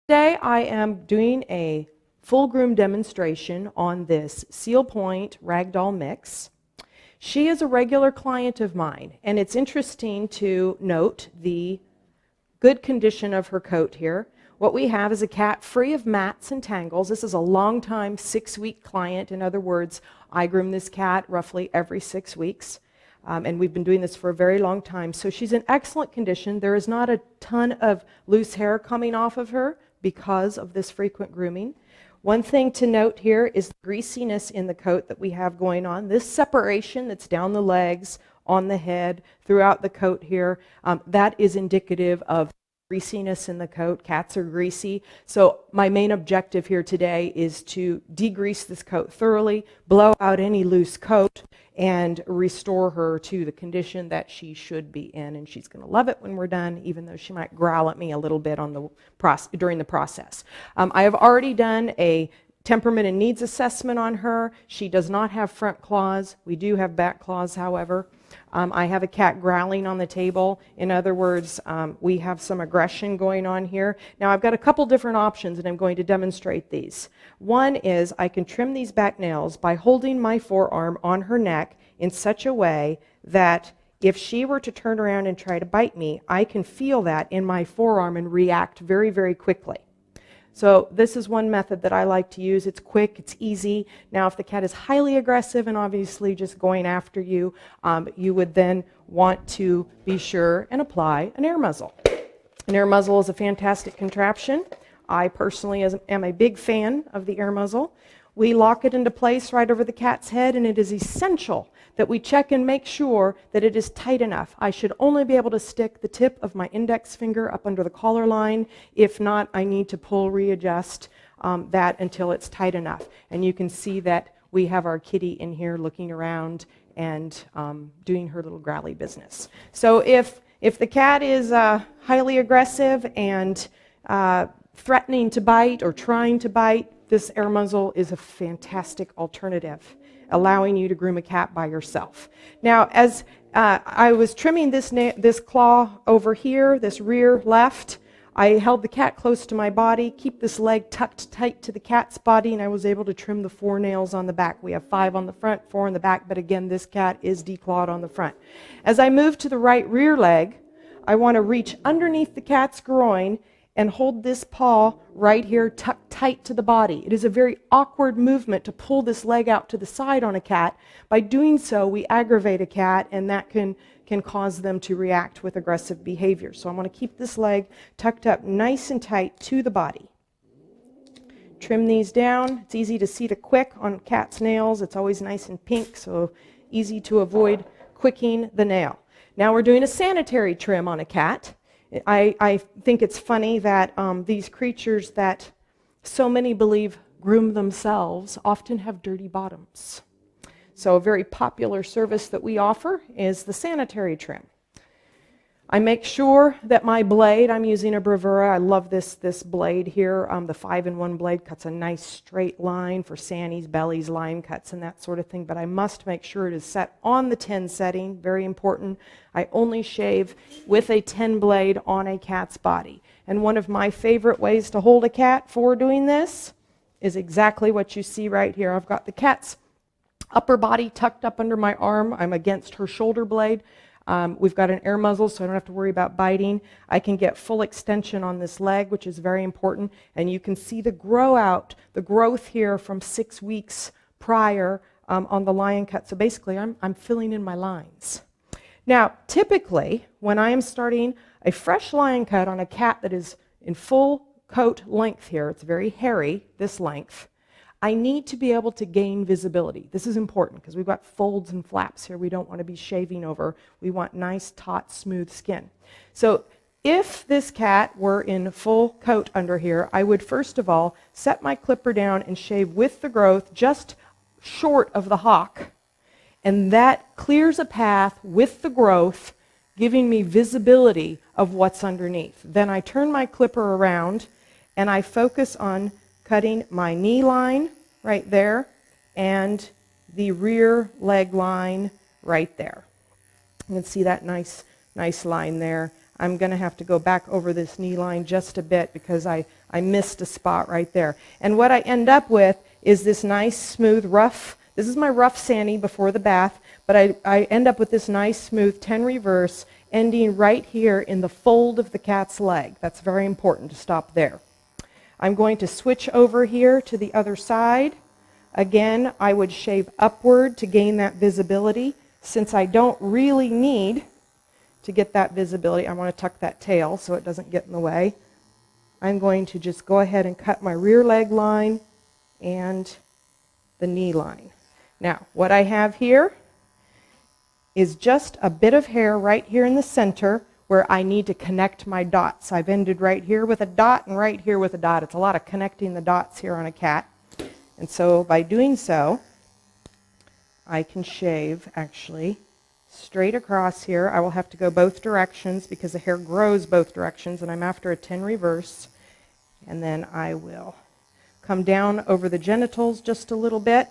Today I am doing a full groom demonstration on this Seal Point Ragdoll mix. She is a regular client of mine, and it's interesting to note the good condition of her coat here. What we have is a cat free of mats and tangles. This is a long time 6-week client. In other words, I groom this cat roughly every 6 weeks. And we've been doing this for a very long time. So she's in excellent condition. There is not a ton of loose hair coming off of her because of this frequent grooming. One thing to note here is the greasiness in the coat that we have going on. This separation that's down the legs, on the head, throughout the coat here, that is indicative of greasiness in the coat. Cats are greasy. So my main objective here today is to degrease this coat thoroughly, blow out any loose coat, and restore her to the condition that she should be in. And she's going to love it when we're done, even though she might growl at me a little bit on the during the process. I have already done a temperament and needs assessment on her. She does not have front claws. We do have back claws, however. I have a cat growling on the table. In other words, we have some aggression going on here. Now I've got a couple different options and I'm going to demonstrate these. One is I can trim these back nails by holding my forearm on her neck in such a way that if she were to turn around and try to bite me, I can feel that in my forearm and react very, very quickly. So this is one method that I like to use. It's quick, it's easy. Now if the cat is highly aggressive and obviously just going after you, you would then want to be sure and apply an air muzzle. An air muzzle is a fantastic contraption. I personally am a big fan of the air muzzle. We lock it into place right over the cat's head, and it is essential that we check and make sure that it is tight enough. I should only be able to stick the tip of my index finger up under the collar line. If not, I need to readjust that until it's tight enough. And you can see that we have our kitty in here looking around and doing her little growly business. So if the cat is highly aggressive and threatening to bite or trying to bite, this air muzzle is a fantastic alternative, allowing you to groom a cat by yourself. Now, as I was trimming this claw over here, this rear left, I held the cat close to my body, keep this leg tucked tight to the cat's body, and I was able to trim the 4 nails on the back. We have 5 on the front, 4 on the back, but again, this cat is declawed on the front. As I move to the right rear leg, I want to reach underneath the cat's groin and hold this paw right here tucked tight to the body. It is a very awkward movement to pull this leg out to the side on a cat. By doing so, we aggravate a cat, and that can cause them to react with aggressive behavior. So I want to keep this leg tucked up nice and tight to the body. Trim these down. It's easy to see the quick on cat's nails. It's always nice and pink, so easy to avoid quicking the nail. Now we're doing a sanitary trim on a cat. I think it's funny that these creatures that so many believe groom themselves often have dirty bottoms. So a very popular service that we offer is the sanitary trim. I make sure that my blade, I'm using a bravura. I love this blade here. The 5-in-1 blade cuts a nice straight line for Sannies, bellies, line cuts, and that sort of thing. But I must make sure it is set on the 10 setting. Very important. I only shave with a 10 blade on a cat's body. And one of my favorite ways to hold a cat for doing this is exactly what you see right here. I've got the cat's upper body tucked up under my arm. I'm against her shoulder blade. We've got an air muzzle, so I don't have to worry about biting. I can get full extension on this leg, which is very important. And you can see the growth here from 6 weeks prior on the line cut. So basically, I'm filling in my lines. Now, typically, when I am starting a fresh line cut on a cat that is in full coat length here, it's very hairy, this length, I need to be able to gain visibility. This is important because we've got folds and flaps here we don't want to be shaving over. We want nice, taut, smooth skin. So if this cat were in full coat under here, I would first of all set my clipper down and shave with the growth just short of the hock. And that clears a path with the growth, giving me visibility of what's underneath. Then I turn my clipper around and I focus on cutting my knee line right there and the rear leg line right there. You can see that nice line there. I'm going to have to go back over this knee line just a bit because I missed a spot right there. And what I end up with is this nice, smooth, rough, this is my rough sani before the bath, but I end up with this nice, smooth 10 reverse ending right here in the fold of the cat's leg. That's very important to stop there. I'm going to switch over here to the other side. Again, I would shave upward to gain that visibility. Since I don't really need to get that visibility, I want to tuck that tail so it doesn't get in the way. I'm going to just go ahead and cut my rear leg line and the knee line. Now, what I have here is just a bit of hair right here in the center where I need to connect my dots. I've ended right here with a dot and right here with a dot. It's a lot of connecting the dots here on a cat. And so by doing so, I can shave actually straight across here. I will have to go both directions because the hair grows both directions, and I'm after a 10 reverse. And then I will come down over the genitals just a little bit.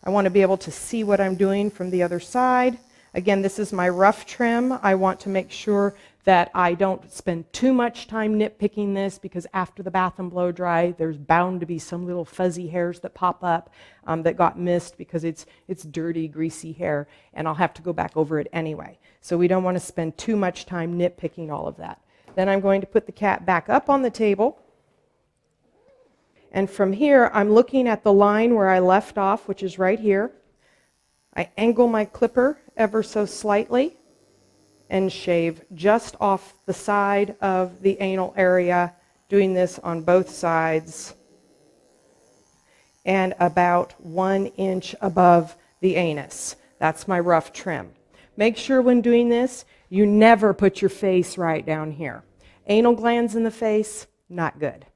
I want to be able to see what I'm doing from the other side. Again, this is my rough trim. I want to make sure that I don't spend too much time nitpicking this because after the bath and blow dry, there's bound to be some little fuzzy hairs that pop up that got missed because it's dirty, greasy hair, and I'll have to go back over it anyway. So we don't want to spend too much time nitpicking all of that. Then I'm going to put the cat back up on the table. And from here, I'm looking at the line where I left off, which is right here. I angle my clipper ever so slightly and shave just off the side of the anal area, doing this on both sides, and about 1 inch above the anus. That's my rough trim. Make sure when doing this, you never put your face right down here. Anal glands in the face, not good.